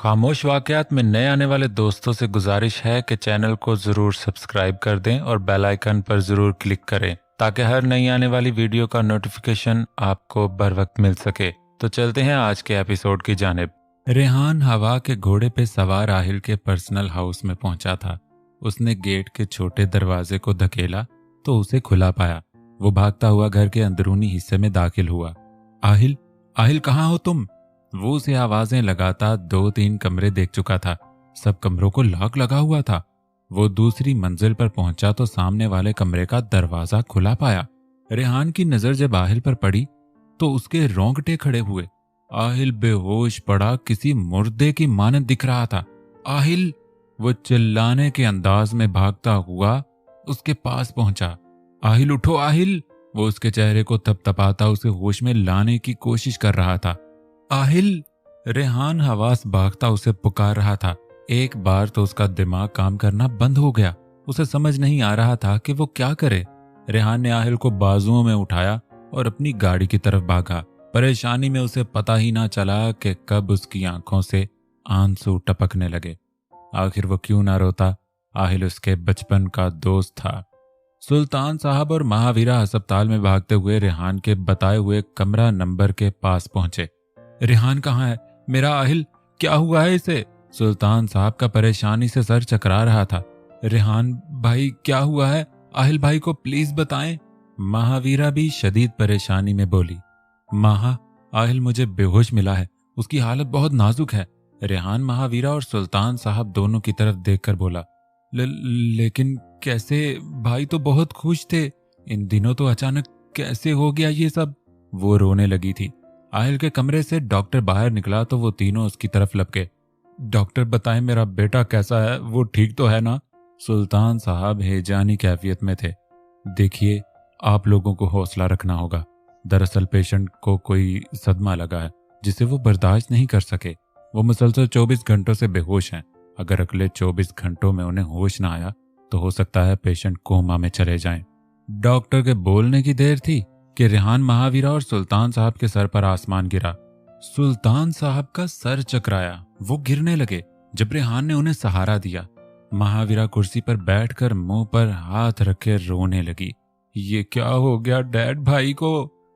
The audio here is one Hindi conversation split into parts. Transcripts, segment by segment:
खामोश वाकयात में नए आने वाले दोस्तों से गुजारिश है कि चैनल को ज़रूर सब्सक्राइब कर दें और बेल आइकन पर ज़रूर क्लिक करें ताकि हर नई आने वाली वीडियो का नोटिफिकेशन आपको बर वक्त मिल सके। तो चलते हैं आज के एपिसोड की जानिब। रेहान हवा के घोड़े पे सवार आहिल के पर्सनल हाउस में पहुंचा था। उसने गेट के छोटे दरवाजे को धकेला तो उसे खुला पाया। वो भागता हुआ घर के अंदरूनी हिस्से में दाखिल हुआ। आहिल, आहिल कहाँ हो तुम? वो उसे आवाजें लगाता 2-3 कमरे देख चुका था। सब कमरों को लॉक लगा हुआ था। वो दूसरी मंजिल पर पहुंचा तो सामने वाले कमरे का दरवाजा खुला पाया। रेहान की नजर जब आहिल पर पड़ी तो उसके रोंगटे खड़े हुए। आहिल बेहोश पड़ा किसी मुर्दे की मानद दिख रहा था। आहिल! वो चिल्लाने के अंदाज में भागता हुआ उसके पास पहुंचा। आहिल उठो आहिल! वो उसके चेहरे को थपथपाता उसे होश में लाने की कोशिश कर रहा था। आहिल! रेहान हवास भागता उसे पुकार रहा था। एक बार तो उसका दिमाग काम करना बंद हो गया। उसे समझ नहीं आ रहा था कि वो क्या करे। रेहान ने आहिल को बाजुओं में उठाया और अपनी गाड़ी की तरफ भागा। परेशानी में उसे पता ही ना चला कि कब उसकी आंखों से आंसू टपकने लगे। आखिर वो क्यों ना रोता? आहिल उसके बचपन का दोस्त था। सुल्तान साहब और महावीरा अस्पताल में भागते हुए रेहान के बताए हुए कमरा नंबर के पास पहुंचे। रेहान कहाँ है? मेरा आहिल, क्या हुआ है इसे? सुल्तान साहब का परेशानी से सर चकरा रहा था। रेहान भाई, क्या हुआ है? आहिल भाई को प्लीज बताएं। महावीरा भी शदीद परेशानी में बोली। माहा, आहिल मुझे बेहोश मिला है, उसकी हालत बहुत नाजुक है। रेहान महावीरा और सुल्तान साहब दोनों की तरफ देखकर बोला। लेकिन कैसे? भाई तो बहुत खुश थे, इन दिनों तो अचानक कैसे हो गया ये सब? वो रोने लगी थी। आहिल के कमरे से डॉक्टर बाहर निकला तो वो तीनों उसकी तरफ लपके। डॉक्टर बताएं मेरा बेटा कैसा है, वो ठीक तो है ना? सुल्तान साहब हेजानी कैफियत में थे। देखिए, आप लोगों को हौसला रखना होगा। दरअसल पेशेंट को कोई सदमा लगा है जिसे वो बर्दाश्त नहीं कर सके। वो मुसलसल 24 घंटों से बेहोश हैं। अगर अगले 24 घंटों में उन्हें होश ना आया तो हो सकता है पेशेंट कोमा में चले जाएं। डॉक्टर के बोलने की देर थी कि रेहान महावीरा और सुल्तान साहब के सर पर आसमान गिरा। सुल्तान साहब का सर चकराया, वो गिरने लगे जब रेहान ने उन्हें सहारा दिया। महावीरा कुर्सी पर बैठकर मुंह पर हाथ रखे रोने लगी। ये क्या हो गया डैड भाई को?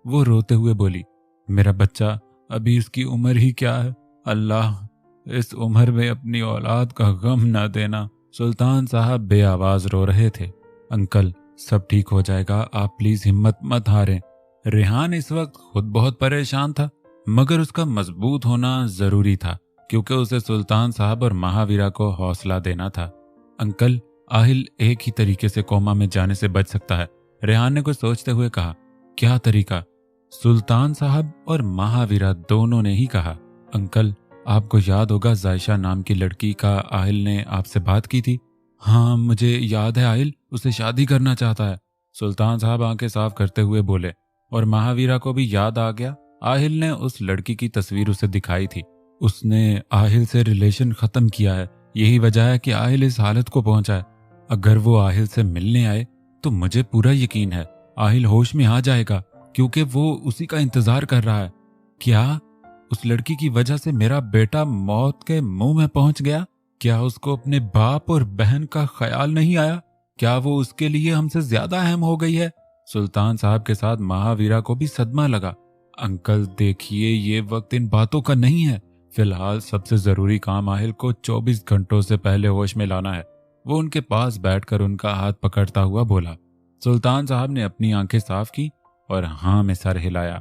वो रोते हुए बोली। मेरा बच्चा, अभी उसकी उम्र ही क्या है? अल्लाह इस उम्र में अपनी औलाद का गम ना देना। सुल्तान साहब बेआवाज रो रहे थे। अंकल, सब ठीक हो जाएगा, आप प्लीज हिम्मत मत हारें। रेहान इस वक्त खुद बहुत परेशान था, मगर उसका मजबूत होना जरूरी था क्योंकि उसे सुल्तान साहब और महावीरा को हौसला देना था। अंकल, आहिल एक ही तरीके से कोमा में जाने से बच सकता है। रेहान ने कुछ सोचते हुए कहा। क्या तरीका? सुल्तान साहब और महावीरा दोनों ने ही कहा। अंकल, आपको याद होगा जायशा नाम की लड़की का आहिल ने आपसे बात की थी। हाँ मुझे याद है, आहिल उसे शादी करना चाहता है। सुल्तान साहब आंखें साफ करते हुए बोले। और महावीरा को भी याद आ गया। आहिल ने उस लड़की की तस्वीर उसे दिखाई थी। उसने आहिल से रिलेशन खत्म किया है, यही वजह है कि आहिल इस हालत को पहुंचा है। अगर वो आहिल से मिलने आए तो मुझे पूरा यकीन है आहिल होश में आ जाएगा क्योंकि वो उसी का इंतजार कर रहा है। क्या उस लड़की की वजह से मेरा बेटा मौत के मुंह में पहुंच गया? क्या उसको अपने बाप और बहन का ख्याल नहीं आया? क्या वो उसके लिए हमसे ज्यादा अहम हो गई है? सुल्तान साहब के साथ महावीरा को भी सदमा लगा। अंकल देखिए, ये वक्त इन बातों का नहीं है। फिलहाल सबसे जरूरी काम आहिल को 24 घंटों से पहले होश में लाना है। वो उनके पास बैठकर उनका हाथ पकड़ता हुआ बोला। सुल्तान साहब ने अपनी आंखें साफ की और हाँ में सर हिलाया।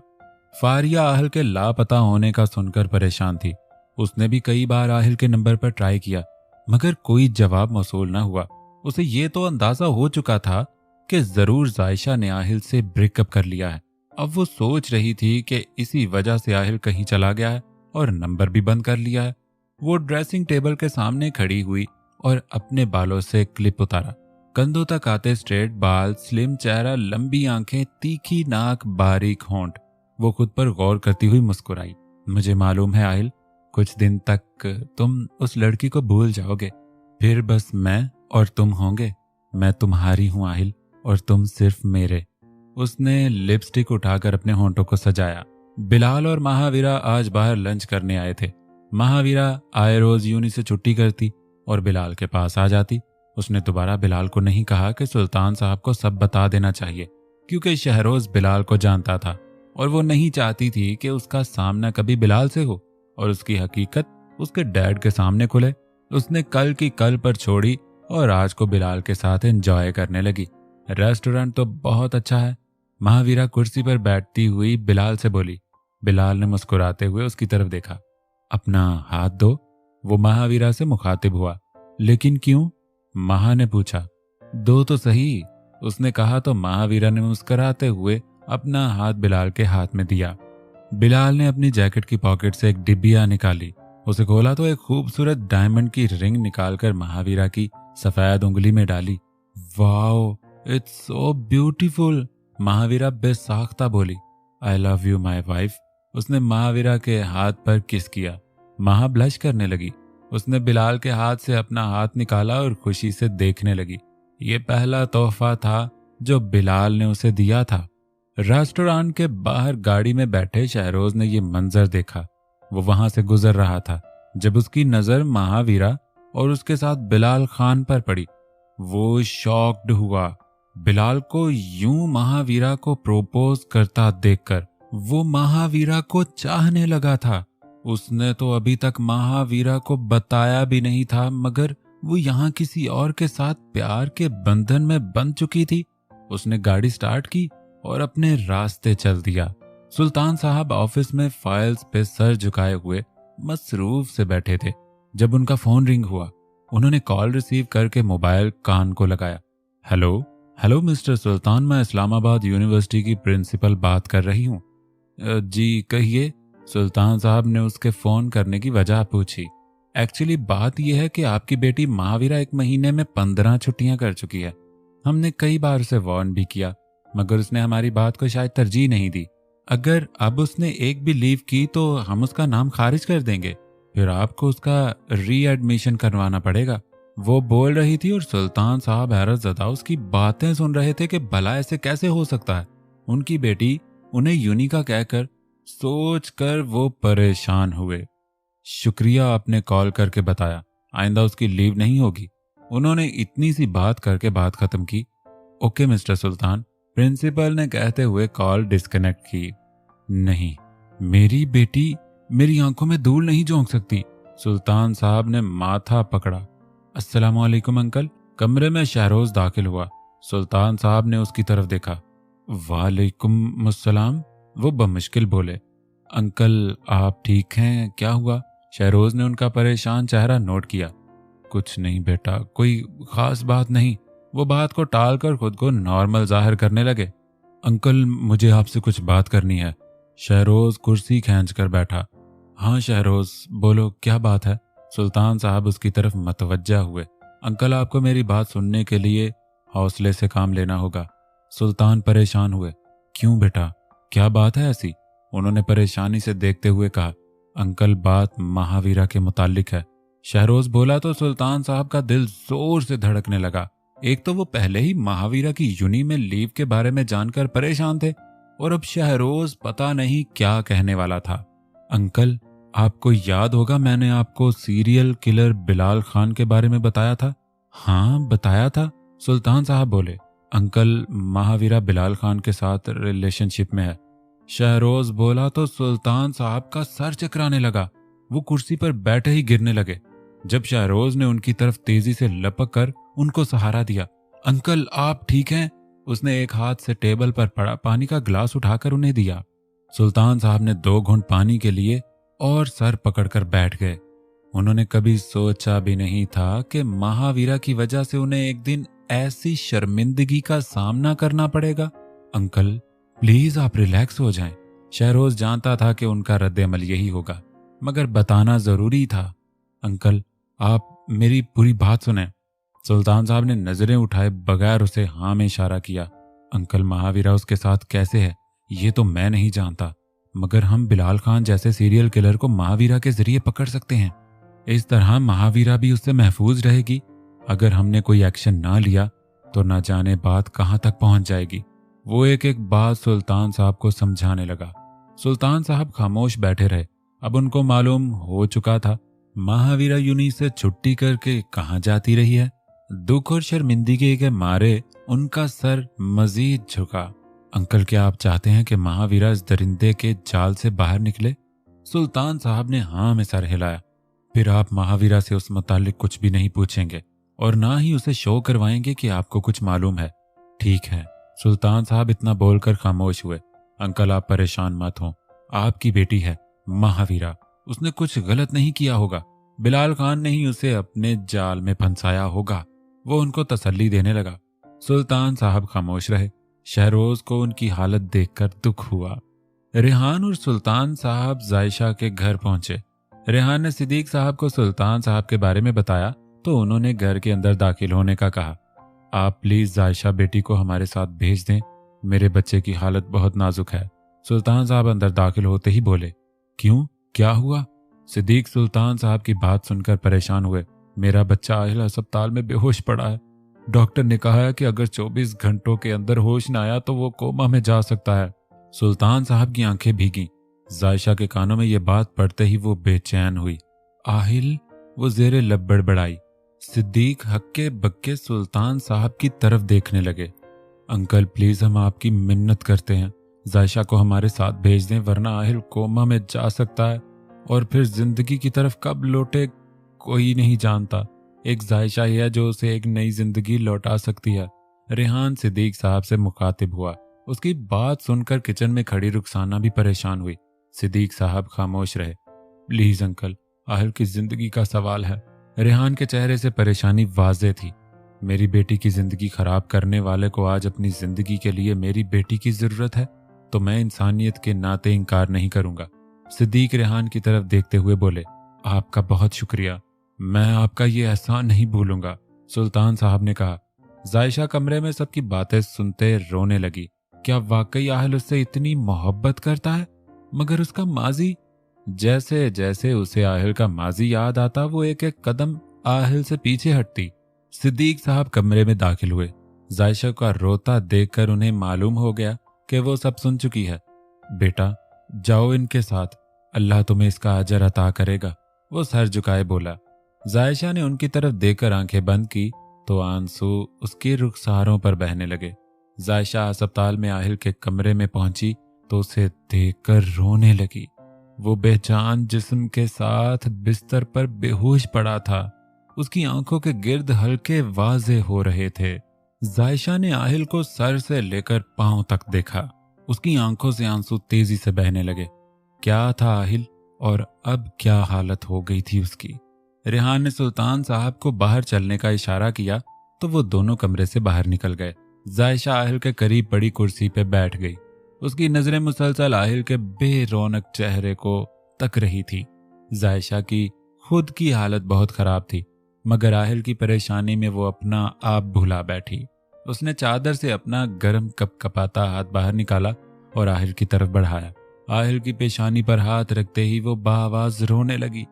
फारिया आहिल के लापता होने का सुनकर परेशान थी। उसने भी कई बार आहिल के नंबर पर ट्राई किया मगर कोई जवाब मौसूल न हुआ। उसे ये तो अंदाजा हो चुका था कि जरूर जायशा ने आहिल से ब्रेकअप कर लिया है। अब वो सोच रही थी कि इसी वजह से आहिल कहीं चला गया है और नंबर भी बंद कर लिया है। वो ड्रेसिंग टेबल के सामने खड़ी हुई और अपने बालों से क्लिप उतारा। कंधों तक आते स्ट्रेट बाल, स्लिम चेहरा, लंबी आंखें, तीखी नाक, बारीक होंठ। वो खुद पर गौर करती हुई मुस्कुराई। मुझे मालूम है आहिल, कुछ दिन तक तुम उस लड़की को भूल जाओगे, फिर बस मैं और तुम होंगे। मैं तुम्हारी हूं आहिल और तुम सिर्फ मेरे। उसने लिपस्टिक उठाकर अपने होंठों को सजाया। बिलाल और महावीरा आज बाहर लंच करने आए थे। महावीरा आए रोज यूनी से छुट्टी करती और बिलाल के पास आ जाती। उसने दोबारा बिलाल को नहीं कहा कि सुल्तान साहब को सब बता देना चाहिए, क्योंकि शहरोज बिलाल को जानता था और वो नहीं चाहती थी कि उसका सामना कभी बिलाल से हो और उसकी हकीकत उसके डैड के सामने खुले। उसने कल की कल पर छोड़ी और आज को बिलाल के साथ एंजॉय करने लगी। रेस्टोरेंट तो बहुत अच्छा है। महावीरा कुर्सी पर बैठती हुई बिलाल से बोली। बिलाल ने मुस्कुराते हुए उसकी तरफ देखा। अपना हाथ दो, वो महावीरा से मुखातिब हुआ। लेकिन क्यों? महा ने पूछा। दो तो सही, उसने कहा तो महावीरा ने मुस्कुराते हुए अपना हाथ बिलाल के हाथ में दिया। बिलाल ने अपनी जैकेट की पॉकेट से एक डिब्बिया निकाली। उसे खोला तो एक खूबसूरत डायमंड की रिंग निकालकर महावीरा की सफेद उंगली में डाली। Wow, it's so beautiful, Mahavira बेसाख्ता बोली। I love you my wife. उसने महावीरा के हाथ पर किस किया। महा ब्लश करने लगी। उसने बिलाल के हाथ से अपना हाथ निकाला और खुशी से देखने लगी। ये पहला तोहफा था जो बिलाल ने उसे दिया था। रेस्टोरेंट के बाहर गाड़ी में बैठे शहरोज ने ये मंजर देखा। वो वहां से गुजर रहा था जब उसकी नजर महावीरा और उसके साथ बिलाल खान पर पड़ी। वो शॉक्ड हुआ। बिलाल को यूं महावीरा को प्रोपोज करता देखकर वो महावीरा को चाहने लगा था। उसने तो अभी तक महावीरा को बताया भी नहीं था, मगर वो यहाँ किसी और के साथ प्यार के बंधन में बंध चुकी थी। उसने गाड़ी स्टार्ट की और अपने रास्ते चल दिया। सुल्तान साहब ऑफिस में फाइल्स पे सर झुकाए हुए मसरूफ से बैठे थे जब उनका फोन रिंग हुआ। उन्होंने कॉल रिसीव करके मोबाइल कान को लगाया। हेलो हेलो मिस्टर सुल्तान, मैं इस्लामाबाद यूनिवर्सिटी की प्रिंसिपल बात कर रही हूँ। जी कहिए। सुल्तान साहब ने उसके फोन करने की वजह पूछी। एक्चुअली बात यह है कि आपकी बेटी महावीरा 1 महीने में 15 छुट्टियां कर चुकी है। हमने कई बार उसे वार्न भी किया, मगर उसने हमारी बात को शायद तरजीह नहीं दी। अगर अब उसने एक भी लीव की तो हम उसका नाम खारिज कर देंगे, फिर आपको उसका रीएडमिशन करवाना पड़ेगा। वो बोल रही थी और सुल्तान साहब हैरत ज़दा उसकी बातें सुन रहे थे कि भला ऐसे कैसे हो सकता है। उनकी बेटी उन्हें यूनिका कहकर सोचकर वो परेशान हुए। शुक्रिया आपने कॉल करके बताया, आइंदा उसकी लीव नहीं होगी। उन्होंने इतनी सी बात करके बात खत्म की। ओके मिस्टर सुल्तान, प्रिंसिपल ने कहते हुए कॉल डिस्कनेक्ट की। नहीं, मेरी बेटी मेरी आंखों में धूल नहीं झोंक सकती। सुल्तान साहब ने माथा पकड़ा। अस्सलामु अलैकुम अंकल। कमरे में शहरोज दाखिल हुआ। सुल्तान साहब ने उसकी तरफ देखा। वालेकुम अस्सलाम, वो बमुश्किल बोले। अंकल आप ठीक हैं? क्या हुआ? शहरोज ने उनका परेशान चेहरा नोट किया। कुछ नहीं बेटा, कोई खास बात नहीं। वो बात को टालकर खुद को नॉर्मल जाहिर करने लगे। अंकल मुझे आपसे कुछ बात करनी है। शहरोज कुर्सी खींचकर बैठा। हाँ शहरोज बोलो, क्या बात है? सुल्तान साहब उसकी तरफ मतवज्जा हुए। अंकल आपको मेरी बात सुनने के लिए हौसले से काम लेना होगा। सुल्तान परेशान हुए। क्यों बेटा, क्या बात है ऐसी? उन्होंने परेशानी से देखते हुए कहा। अंकल बात महावीरा के मुतालिक है। शहरोज बोला तो सुल्तान साहब का दिल जोर से धड़कने लगा। एक तो वो पहले ही महावीरा की यूनी में लीव के बारे में जानकर परेशान थे और अब शहरोज पता नहीं क्या कहने वाला था। अंकल आपको याद होगा मैंने आपको सीरियल किलर बिलाल खान के बारे में बताया था। हाँ बताया था, सुल्तान साहब बोले। अंकल महावीरा बिलाल खान के साथ रिलेशनशिप में है। शहरोज बोला तो सुल्तान साहब का सर चकराने लगा। वो कुर्सी पर बैठे ही गिरने लगे जब शहरोज ने उनकी तरफ तेजी से लपक कर उनको सहारा दिया। अंकल आप ठीक हैं? उसने एक हाथ से टेबल पर पड़ा पानी का गिलास उठाकर उन्हें दिया। सुल्तान साहब ने 2 घूंट पानी के लिए और सर पकड़कर बैठ गए। उन्होंने कभी सोचा भी नहीं था कि महावीरा की वजह से उन्हें एक दिन ऐसी शर्मिंदगी का सामना करना पड़ेगा। अंकल प्लीज आप रिलैक्स हो जाएं। शहरोज जानता था कि उनका रद्द-ए-अमल यही होगा, मगर बताना जरूरी था। अंकल आप मेरी पूरी बात सुने। सुल्तान साहब ने नजरें उठाए बगैर उसे हाँ में इशारा किया। अंकल महावीरा उसके साथ कैसे है ये तो मैं नहीं जानता, मगर हम बिलाल खान जैसे सीरियल किलर को महावीरा के जरिए पकड़ सकते हैं। इस तरह महावीरा भी उससे महफूज रहेगी। अगर हमने कोई एक्शन ना लिया तो ना जाने बात कहां तक पहुंच जाएगी। वो एक एक बात सुल्तान साहब को समझाने लगा। सुल्तान साहब खामोश बैठे रहे। अब उनको मालूम हो चुका था महावीरा यूनी से छुट्टी करके कहाँ जाती रही है। दुख और शर्मिंदगी के मारे उनका सर मजीद झुका। अंकल, क्या आप चाहते हैं कि महावीरा इस दरिंदे के जाल से बाहर निकले? सुल्तान साहब ने हाँ में सर हिलाया। फिर आप महावीरा से उस मुतालिक कुछ भी नहीं पूछेंगे और ना ही उसे शो करवाएंगे कि आपको कुछ मालूम है, ठीक है? सुल्तान साहब इतना बोलकर खामोश हुए। अंकल, आप परेशान मत हों, आपकी बेटी है महावीरा, उसने कुछ गलत नहीं किया होगा। बिलाल खान ने ही उसे अपने जाल में फंसाया होगा। वो उनको तसल्ली देने लगा। सुल्तान साहब खामोश रहे। शहरोज को उनकी हालत देखकर दुख हुआ। रेहान और सुल्तान साहब जायशा के घर पहुंचे। रेहान ने सिद्दीक साहब को सुल्तान साहब के बारे में बताया तो उन्होंने घर के अंदर दाखिल होने का कहा। आप प्लीज जायशा बेटी को हमारे साथ भेज दें, मेरे बच्चे की हालत बहुत नाजुक है। सुल्तान साहब अंदर दाखिल होते ही बोले, क्यों, क्या हुआ? सिद्दीक सुल्तान साहब की बात सुनकर परेशान हुए। मेरा बच्चा आहिल अस्पताल में बेहोश पड़ा है। डॉक्टर ने कहा है कि अगर 24 घंटों के अंदर होश न आया तो वो कोमा में जा सकता है। सुल्तान साहब की आंखें भीगी। जायशा के कानों में ये बात पड़ते ही वो बेचैन हुई। आहिल, वो जेरे लब बड़बड़ाई। सिद्दीक हक्के बक्के सुल्तान साहब की तरफ देखने लगे। अंकल, प्लीज हम आपकी मिन्नत करते हैं, जायशा को हमारे साथ भेज दें, वरना आहिल कोमा में जा सकता है और फिर जिंदगी की तरफ कब लौटे कोई नहीं जानता। एक जायशा ही है जो उसे एक नई जिंदगी लौटा सकती है। रेहान सिद्दीक साहब से मुखातिब हुआ। उसकी बात सुनकर किचन में खड़ी रुखसाना भी परेशान हुई। सिद्दीक साहब खामोश रहे। प्लीज अंकल, आहिल की जिंदगी का सवाल है। रेहान के चेहरे से परेशानी वाज़ेह थी। मेरी बेटी की जिंदगी खराब करने वाले को आज अपनी जिंदगी के लिए मेरी बेटी की जरूरत है तो मैं इंसानियत के नाते इनकार नहीं करूंगा। सिद्दीक रेहान की तरफ देखते हुए बोले, आपका बहुत शुक्रिया, मैं आपका ये एहसान नहीं भूलूंगा। सुल्तान साहब ने कहा। जायशा कमरे में सबकी बातें सुनते रोने लगी। क्या वाकई आहिल उससे इतनी मोहब्बत करता है? मगर उसका माजी, जैसे जैसे उसे आहिल का माजी याद आता वो एक एक कदम आहिल से पीछे हटती। सिद्दीक साहब कमरे में दाखिल हुए। जायशा का रोता देखकर उन्हें मालूम हो गया कि वो सब सुन चुकी है। बेटा, जाओ इनके साथ, अल्लाह तुम्हें इसका अजर अता करेगा, वो सर झुकाए बोला। जायशा ने उनकी तरफ देखकर आंखें बंद की तो आंसू उसके रुखसारों पर बहने लगे। जायशा अस्पताल में आहिल के कमरे में पहुंची तो उसे देखकर रोने लगी। वो बेजान जिस्म के साथ बिस्तर पर बेहोश पड़ा था। उसकी आंखों के गिर्द हल्के वाजे हो रहे थे। जायशा ने आहिल को सर से लेकर पांव तक देखा। उसकी आंखों से आंसू तेजी से बहने लगे। क्या था आहिल और अब क्या हालत हो गई थी उसकी। रेहान ने सुल्तान साहब को बाहर चलने का इशारा किया तो वो दोनों कमरे से बाहर निकल गए। जायशा आहिल के करीब पड़ी कुर्सी पे बैठ गई। उसकी नजरें मुसलसल आहिल के बेरौनक चेहरे को तक रही थी। जायशा की खुद की हालत बहुत खराब थी, मगर आहिल की परेशानी में वो अपना आप भुला बैठी। उसने चादर से अपना गर्म कपकपाता हाथ बाहर निकाला और आहिल की तरफ बढ़ाया। आहिल की पेशानी पर हाथ रखते ही वो बाआवाज रोने लगी।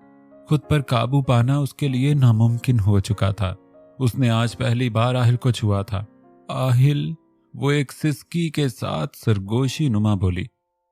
खुद पर काबू पाना उसके लिए नामुमकिन हो चुका था। उसने आज पहली बार आहिल को छुआ था। आहिल, वो एक सिसकी के साथ सरगोशी नुमा बोली।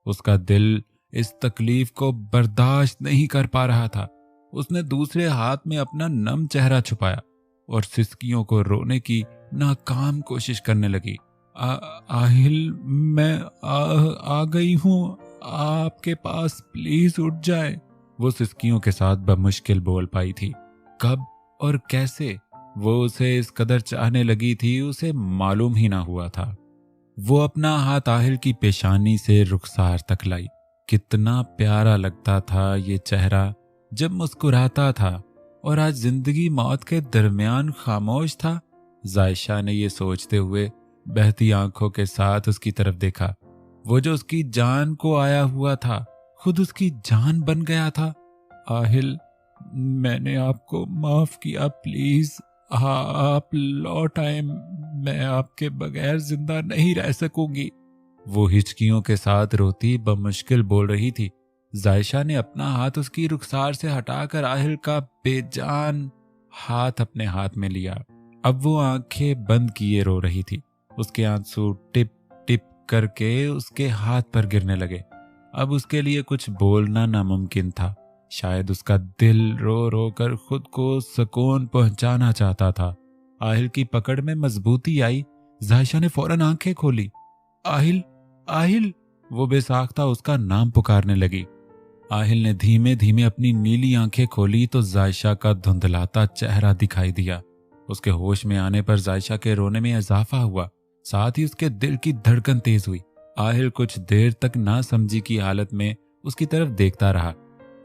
उसका दिल इस तकलीफ को बर्दाश्त नहीं कर पा रहा था। उसने दूसरे हाथ में अपना नम चेहरा छुपाया और सिसकियों को रोने की नाकाम कोशिश करने लगी। आहिल, मैं आ गई हूँ आपके पास, प्लीज उठ जाए। वो सिसकियों के साथ बमुश्किल बोल पाई थी। कब और कैसे वो उसे इस कदर चाहने लगी थी उसे मालूम ही ना हुआ था। वो अपना हाथ आहिल की पेशानी से रुखसार तक लाई। कितना प्यारा लगता था ये चेहरा जब मुस्कुराता था और आज जिंदगी मौत के दरमियान खामोश था। जायशा ने ये सोचते हुए बहती आंखों के साथ उसकी तरफ देखा। वो जो उसकी जान को आया हुआ था खुद उसकी जान बन गया था। आहिल, मैंने आपको माफ किया, प्लीज आप लौट आए, मैं आपके बगैर जिंदा नहीं रह सकूंगी। वो हिचकियों के साथ रोती बमुश्किल बोल रही थी। जायशा ने अपना हाथ उसकी रुखसार से हटाकर आहिल का बेजान हाथ अपने हाथ में लिया। अब वो आंखें बंद किए रो रही थी। उसके आंसू टिप टिप करके उसके हाथ पर गिरने लगे। अब उसके लिए कुछ बोलना नामुमकिन था। शायद उसका दिल रो रो कर खुद को सुकून पहुंचाना चाहता था। आहिल की पकड़ में मजबूती आई। जायशा ने फौरन आंखें खोली। आहिल, आहिल, वो बेसाख्ता उसका नाम पुकारने लगी। आहिल ने धीमे धीमे अपनी नीली आंखें खोली तो जायशा का धुंधलाता चेहरा दिखाई दिया। उसके होश में आने पर जायशा के रोने में इजाफा हुआ, साथ ही उसके दिल की धड़कन तेज हुई। आहिल कुछ देर तक ना समझी की हालत में उसकी तरफ देखता रहा।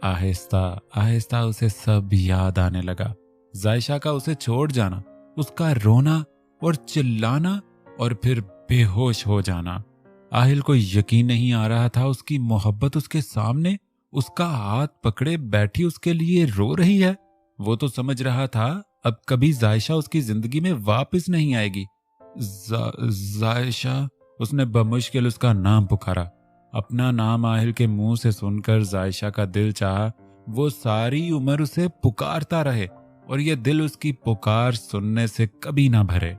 आहिस्ता आहिस्ता उसे सब याद आने लगा। जायशा का उसे छोड़ जाना, उसका रोना और चिल्लाना और फिर बेहोश हो जाना। आहिल को यकीन नहीं आ रहा था उसकी मोहब्बत उसके सामने उसका हाथ पकड़े बैठी उसके लिए रो रही है। वो तो समझ रहा था अब कभी जायशा उसकी जिंदगी में वापस नहीं आएगी। जायशा, उसने बमुश्किल उसका नाम पुकारा। अपना नाम आहिल के मुंह से सुनकर जायशा का दिल चाहा वो सारी उम्र उसे पुकारता रहे और ये दिल उसकी पुकार सुनने से कभी ना भरे।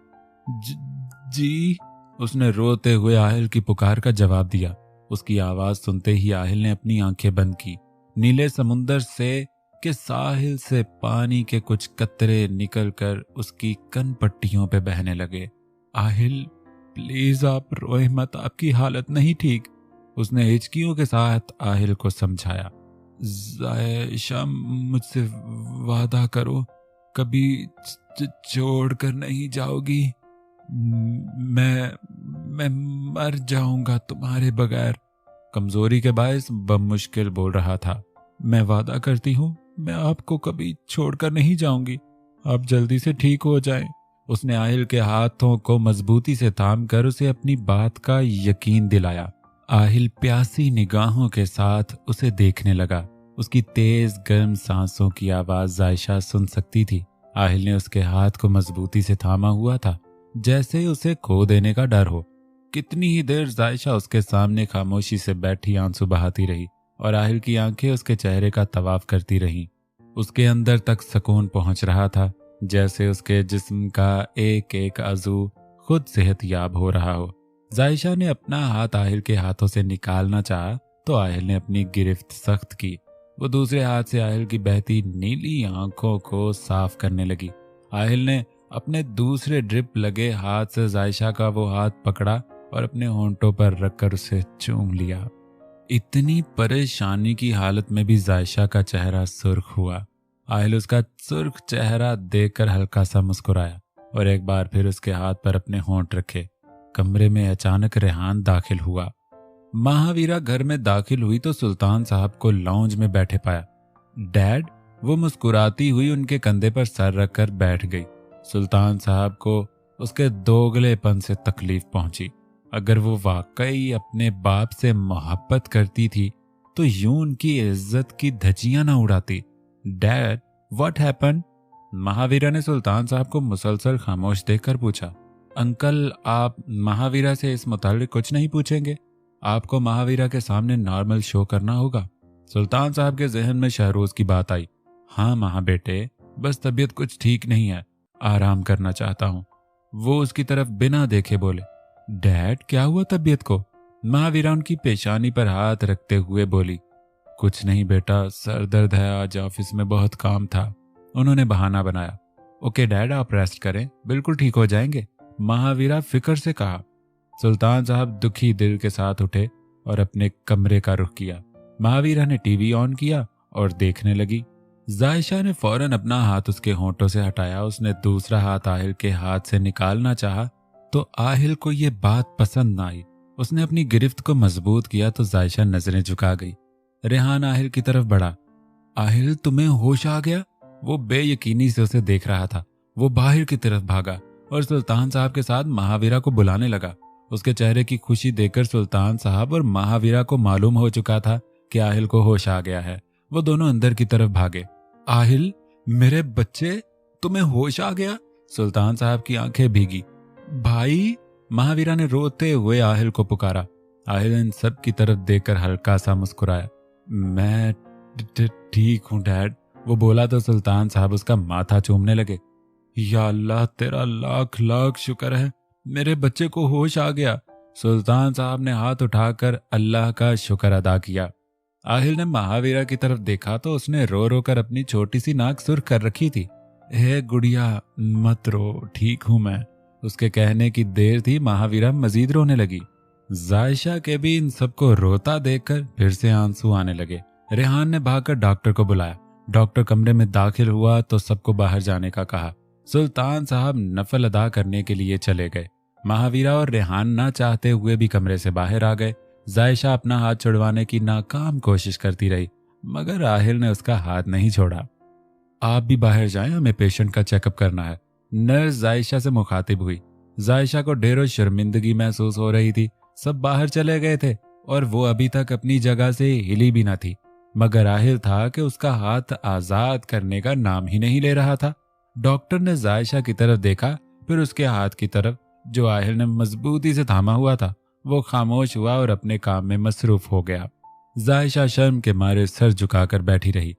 जी, उसने रोते हुए आहिल की पुकार का जवाब दिया। उसकी आवाज सुनते ही आहिल ने अपनी आंखें बंद की। नीले समुंदर से के साहिल से पानी के कुछ कतरे निकलकर उसकी कन पट्टियों पे बहने लगे। आहिल, प्लीज आप रोए मत, आपकी हालत नहीं ठीक, उसने हिचकियों के साथ आहिल को समझाया। जायशा, मुझसे वादा करो, कभी छोड़ कर नहीं जाओगी। मैं मर जाऊंगा तुम्हारे बगैर, कमजोरी के बायस बमुश्किल बोल रहा था। मैं वादा करती हूँ मैं आपको कभी छोड़कर नहीं जाऊंगी, आप जल्दी से ठीक हो जाएं। उसने आहिल के हाथों को मजबूती से थाम कर उसे अपनी बात का यकीन दिलाया। आहिल प्यासी निगाहों के साथ उसे देखने लगा। उसकी तेज गर्म सांसों की आवाज जायशा सुन सकती थी। आहिल ने उसके हाथ को मजबूती से थामा हुआ था, जैसे उसे खो देने का डर हो। कितनी ही देर जायशा उसके सामने खामोशी से बैठी आंसू बहाती रही और आहिल की आंखें उसके चेहरे का तवाफ करती रहीं। उसके अंदर तक सुकून पहुंच रहा था, जैसे उसके जिस्म का एक एक अज़ू खुद सेहतयाब हो रहा हो। जायशा ने अपना हाथ आहिल के हाथों से निकालना चाहा तो आहिल ने अपनी गिरफ्त सख्त की। वो दूसरे हाथ से आहिल की बहती नीली आंखों को साफ करने लगी। आहिल ने अपने दूसरे ड्रिप लगे हाथ से जायशा का वो हाथ पकड़ा और अपने होंठों पर रखकर उसे चूम लिया। इतनी परेशानी की हालत में भी जायशा का चेहरा सुर्ख हुआ। आहिल उसका सुर्ख चेहरा देखकर हल्का सा मुस्कुराया और एक बार फिर उसके हाथ पर अपने होंठ रखे। कमरे में अचानक रेहान दाखिल हुआ। महावीरा घर में दाखिल हुई तो सुल्तान साहब को लाउंज में बैठे पाया। डैड, वो मुस्कुराती हुई उनके कंधे पर सर रखकर बैठ गई। सुल्तान साहब को उसके दोगलेपन से तकलीफ पहुंची। अगर वो वाकई अपने बाप से मोहब्बत करती थी तो यूं उनकी इज्जत की धज्जियां ना उड़ाती। Dad, what happened? महावीरा ने सुल्तान साहब को मुसलसल खामोश देखकर पूछा। अंकल, आप महावीरा से इस मुताल्लिक कुछ नहीं पूछेंगे? आपको महावीरा के सामने नॉर्मल शो करना होगा। सुल्तान साहब के जहन में शहरोज की बात आई। हाँ महा बेटे, बस तबीयत कुछ ठीक नहीं है, आराम करना चाहता हूँ। वो उसकी तरफ बिना देखे बोले। डैड, क्या हुआ तबीयत को? महावीरा उनकी पेशानी पर हाथ रखते हुए बोली। कुछ नहीं बेटा, सर दर्द है, आज ऑफिस में बहुत काम था, उन्होंने बहाना बनाया। ओके डैड, आप रेस्ट करें, बिल्कुल ठीक हो जाएंगे, महावीरा फिक्र से कहा। सुल्तान साहब दुखी दिल के साथ उठे और अपने कमरे का रुख किया। महावीरा ने टीवी ऑन किया और देखने लगी। जायशा ने फौरन अपना हाथ उसके होंठों से हटाया। उसने दूसरा हाथ आहिल के हाथ से निकालना चाहा तो आहिल को यह बात पसंद ना आई। उसने अपनी गिरफ्त को मजबूत किया तो जायशा नजरें झुका गई। रेहान आहिल की तरफ बढ़ा। आहिल, तुम्हें होश आ गया? वो बेयकीनी से उसे देख रहा था। वो बाहर की तरफ भागा और सुल्तान साहब के साथ महावीरा को बुलाने लगा। उसके चेहरे की खुशी देखकर सुल्तान साहब और महावीरा को मालूम हो चुका था कि आहिल को होश आ गया है। वो दोनों अंदर की तरफ भागे। आहिल, मेरे बच्चे, तुम्हें होश आ गया? सुल्तान साहब की आंखें भीगी। भाई, महावीरा ने रोते हुए आहिल को पुकारा। आहिल इन सब की तरफ देखकर हल्का सा मुस्कुराया। मैं ठीक हूं डैड, वो बोला तो सुल्तान साहब उसका माथा चूमने लगे। या अल्लाह, तेरा लाख लाख शुक्र है, मेरे बच्चे को होश आ गया। सुल्तान साहब ने हाथ उठाकर अल्लाह का शुक्र अदा किया। आहिल ने महावीरा की तरफ देखा तो उसने रो रो कर अपनी छोटी सी नाक सुर्ख कर रखी थी। हे गुड़िया मत रो, ठीक हूं मैं। उसके कहने की देर थी महावीरा मजीद रोने लगी। जायशा के भी इन सबको रोता देखकर फिर से आंसू आने लगे। रेहान ने भागकर डॉक्टर को बुलाया। डॉक्टर कमरे में दाखिल हुआ तो सबको बाहर जाने का कहा। सुल्तान साहब नफल अदा करने के लिए चले गए। महावीरा और रेहान ना चाहते हुए भी कमरे से बाहर आ गए। जायशा अपना हाथ छुड़वाने की नाकाम कोशिश करती रही, मगर आहिल ने उसका हाथ नहीं छोड़ा। आप भी बाहर जाएं, हमें पेशेंट का चेकअप करना है। नर्स जायशा से मुखातिब हुई। जायशा को ढेरों शर्मिंदगी महसूस हो रही थी। सब बाहर चले गए थे और वो अभी तक अपनी जगह से हिली भी न थी, मगर आहिल था कि उसका हाथ आजाद करने का नाम ही नहीं ले रहा था। डॉक्टर ने जायशा की तरफ देखा, फिर उसके हाथ की तरफ जो आहिल ने मजबूती से थामा हुआ था। वो खामोश हुआ और अपने काम में मसरूफ हो गया। जायशा शर्म के मारे सर झुकाकर बैठी रही।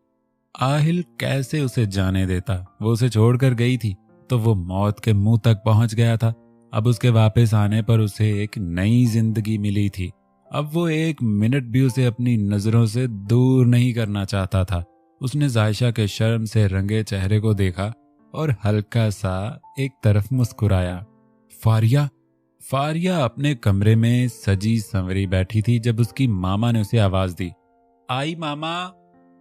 आहिल कैसे उसे जाने देता। वो उसे छोड़कर गई थी तो वो मौत के मुंह तक पहुंच गया था। अब उसके वापस आने पर उसे एक नई जिंदगी मिली थी। अब वो एक मिनट भी उसे अपनी नजरों से दूर नहीं करना चाहता था। उसने जायशा के शर्म से रंगे चेहरे को देखा और हल्का सा एक तरफ मुस्कुराया। फारिया फारिया अपने कमरे में सजी संवरी बैठी थी जब उसकी मामा ने उसे आवाज दी। आई मामा,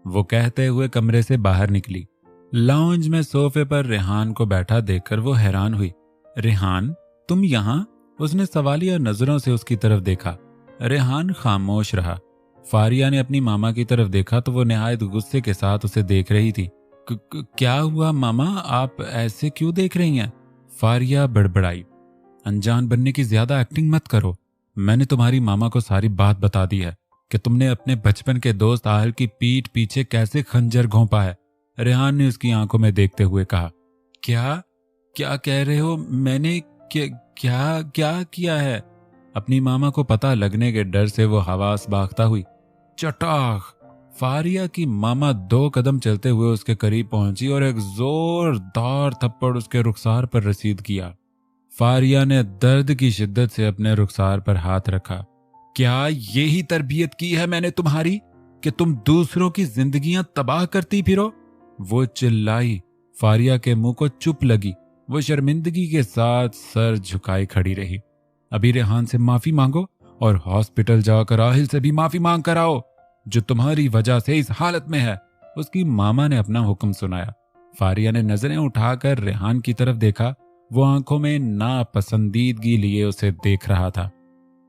वो कहते हुए कमरे से बाहर निकली। लाउंज में सोफे पर रेहान को बैठा देखकर वो हैरान हुई। रेहान, तुम यहाँ? उसने सवालिया नजरों से उसकी तरफ देखा। रेहान खामोश रहा। फारिया ने अपनी मामा की तरफ देखा तो वो निहायत गुस्से के साथ उसे देख रही थी। क्या हुआ मामा, आप ऐसे क्यों देख रही हैं? फारिया बड़बड़ाई। अनजान बनने की ज्यादा एक्टिंग मत करो। मैंने तुम्हारी मामा को सारी बात बता दी है कि तुमने अपने बचपन के दोस्त आहिल की पीठ पीछे कैसे खंजर घोंपा है। रेहान ने उसकी आंखों में देखते हुए कहा। क्या क्या कह रहे हो? मैंने क्या क्या किया है? अपनी मामा को पता लगने के डर से वो हवास बागता हुई चटाक। फारिया की मामा 2 कदम चलते हुए उसके करीब पहुंची और एक जोरदार थप्पड़ उसके रुखसार पर रसीद किया। फारिया ने दर्द की शिद्दत से अपने रुखसार पर हाथ रखा। क्या यही तरबियत की है मैंने तुम्हारी कि तुम दूसरों की जिंदगियां तबाह करती फिरो? वो चिल्लाई। फारिया के मुंह को चुप लगी। वो शर्मिंदगी के साथ सर झुकाए खड़ी रही। अभी रेहान से माफी मांगो और हॉस्पिटल जाकर आहिल से भी माफी मांग कर आओ, जो तुम्हारी वजह से इस हालत में है। उसकी मामा ने अपना हुक्म सुनाया। फारिया ने नजरें उठाकर रेहान की तरफ देखा। वो आंखों में नापसंदीदगी लिए उसे देख रहा था।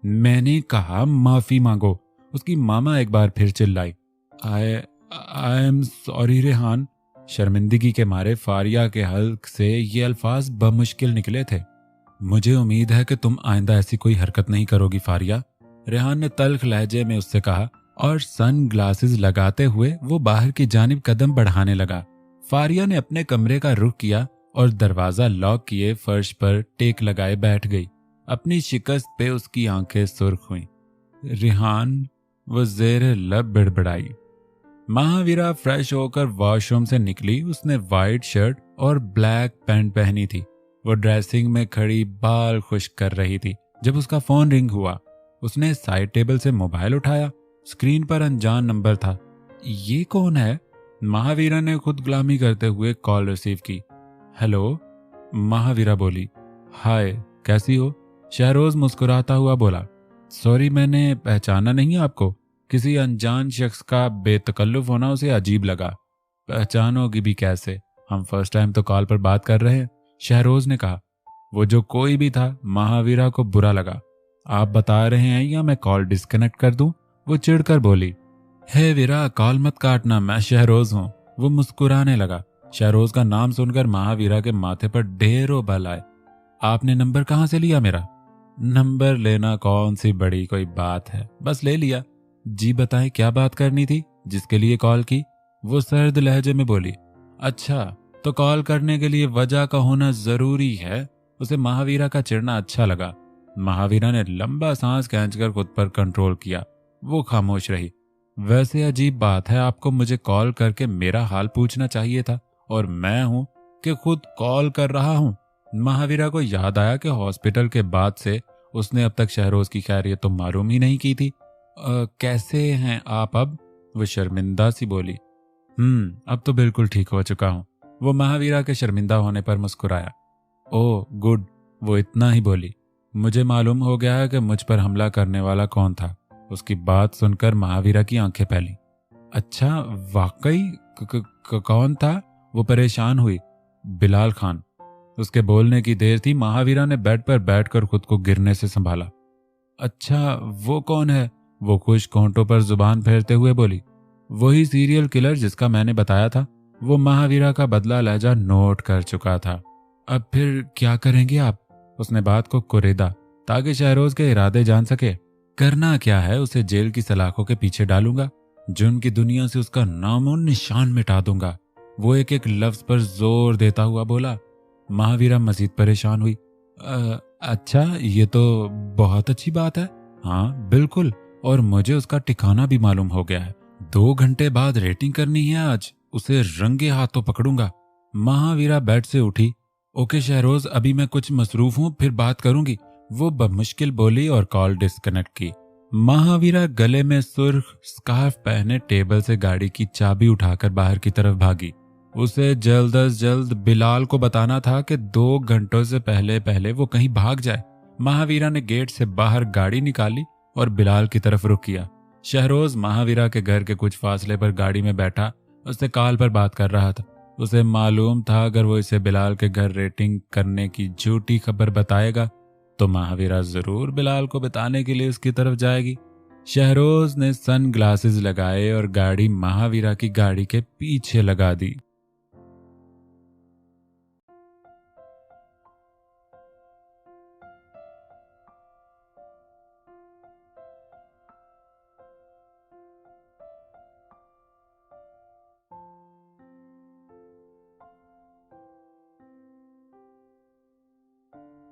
मैंने कहा माफी मांगो, उसकी मामा एक बार फिर चिल्लाई। I am sorry Rehan. शर्मिंदगी के मारे फारिया के हल्क से ये अल्फाज बमुश्किल निकले थे। मुझे उम्मीद है कि तुम आइंदा ऐसी कोई हरकत नहीं करोगी फारिया, रेहान ने तल्ख लहजे में उससे कहा और सन ग्लासेस लगाते हुए वो बाहर की जानिब कदम बढ़ाने लगा। फारिया ने अपने कमरे का रुख किया और दरवाजा लॉक किए फर्श पर टेक लगाए बैठ गई। अपनी शिकस्त पे उसकी आंखें सुर्ख हुईं। रेहान, वो जेर लब बड़बड़ाई। महावीरा फ्रेश होकर वॉशरूम से निकली। उसने वाइट शर्ट और ब्लैक पैंट पहनी थी। वो ड्रेसिंग में खड़ी बाल खुश्क कर रही थी जब उसका फोन रिंग हुआ। उसने साइड टेबल से मोबाइल उठाया। स्क्रीन पर अनजान नंबर था। ये कौन है? महावीरा ने खुद गुलामी करते हुए कॉल रिसीव की। हेलो, महावीरा बोली। हाय, कैसी हो? शहरोज मुस्कुराता हुआ बोला। सॉरी, मैंने पहचाना नहीं आपको। किसी अनजान शख्स का बेतकल्लुफ होना उसे अजीब लगा। पहचानोगी भी कैसे, हम फर्स्ट टाइम तो कॉल पर बात कर रहे हैं, शहरोज ने कहा। वो जो कोई भी था, महावीरा को बुरा लगा। आप बता रहे हैं या मैं कॉल डिस्कनेक्ट कर दूं? वो चिढ़कर बोली। हे वीरा, कॉल मत काटना, मैं शहरोज हूं। वो मुस्कुराने लगा। शहरोज का नाम सुनकर महावीरा के माथे पर ढेरों बल आए। आपने नंबर कहां से लिया मेरा? नंबर लेना कौन सी बड़ी कोई बात है, बस ले लिया। जी बताएं, क्या बात करनी थी जिसके लिए कॉल की? वो सर्द लहजे में बोली। अच्छा, तो कॉल करने के लिए वजह का होना जरूरी है। उसे महावीरा का चिढ़ना अच्छा लगा। महावीरा ने लंबा सांस खींचकर खुद पर कंट्रोल किया। वो खामोश रही। वैसे अजीब बात है, आपको मुझे कॉल करके मेरा हाल पूछना चाहिए था, और मैं हूं कि खुद कॉल कर रहा हूं। महावीरा को याद आया कि हॉस्पिटल के बाद से उसने अब तक शहरोज की खैरियत तो मालूम ही नहीं की थी। कैसे हैं आप अब? वो शर्मिंदा सी बोली। अब तो बिल्कुल ठीक हो चुका हूं। वो महावीरा के शर्मिंदा होने पर मुस्कुराया। ओह गुड, वो इतना ही बोली। मुझे मालूम हो गया है कि मुझ पर हमला करने वाला कौन था। उसकी बात सुनकर महावीरा की आंखें फैली। अच्छा, वाकई कौन था? वो परेशान हुई। बिलाल खान। उसके बोलने की देर थी, महावीरा ने बेड पर बैठकर खुद को गिरने से संभाला। अच्छा, वो कौन है? वो खुश होंठों पर जुबान फेरते हुए बोली। वही सीरियल किलर जिसका मैंने बताया था। वो महावीरा का बदला लहजा नोट कर चुका था। अब फिर क्या करेंगे आप? उसने बात को कुरेदा ताकि शहरोज के इरादे जान सके। करना क्या है, उसे जेल की सलाखों के पीछे डालूंगा, जुर्म की दुनिया से उसका नामो निशान मिटा दूंगा। वो एक एक लफ्ज पर जोर देता हुआ बोला। महावीरा मजीद परेशान हुई। अच्छा, ये तो बहुत अच्छी बात है। हाँ बिल्कुल, और मुझे उसका ठिकाना भी मालूम हो गया है। 2 घंटे बाद रेटिंग करनी है आज, उसे रंगे हाथों पकड़ूंगा। महावीरा बेड से उठी। ओके शहरोज, अभी मैं कुछ मसरूफ हूं, फिर बात करूंगी, वो बमुश्किल बोली और कॉल डिस्कनेक्ट की। महावीरा गले में सुर्ख स्कार्फ पहने टेबल से गाड़ी की चाबी उठाकर बाहर की तरफ भागी। उसे जल्द अज जल्द बिलाल को बताना था कि 2 घंटों से पहले पहले वो कहीं भाग जाए। महावीरा ने गेट से बाहर गाड़ी निकाली और बिलाल की तरफ रुख किया। शहरोज महावीरा के घर के कुछ फासले पर गाड़ी में बैठा उससे कॉल पर बात कर रहा था। उसे मालूम था अगर वो इसे बिलाल के घर रेटिंग करने की झूठी खबर बताएगा तो महावीरा जरूर बिलाल को बताने के लिए उसकी तरफ जाएगी। शहरोज ने सन ग्लासेस लगाए और गाड़ी महावीरा की गाड़ी के पीछे लगा दी।